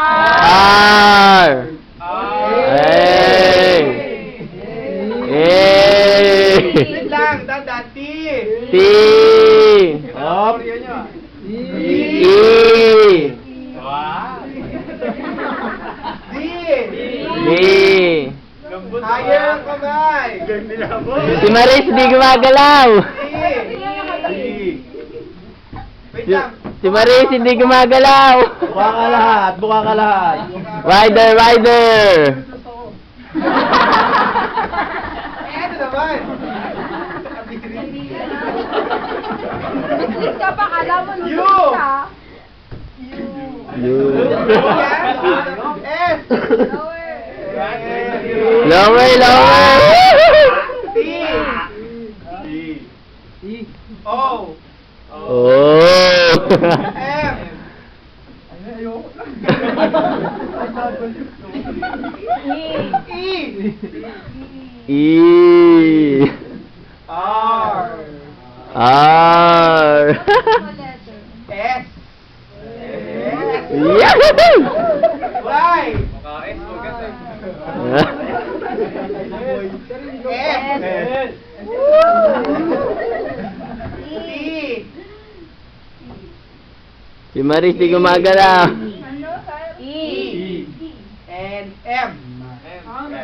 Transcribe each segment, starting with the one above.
R. Wait lang, dandan. T. T. Hop. E. Wow. D. D. Higher ang kamay. Si Maris di gumagalaw. D. Wait lang. Si Maris hindi gumagalaw. Buka ka lahat, buka ka lahat. Rider, rider. Ano naman? Nag-click ka pa, kala mo U. nag-click ka. U. S. Lower, lower. T. O. Oh. M. E. E. R. R. S. Yahoo! Y. S. T. Si Maris di gumagalaw. E. And M.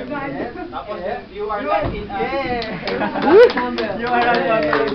God. Tapos you are not in. Woo! You are not in.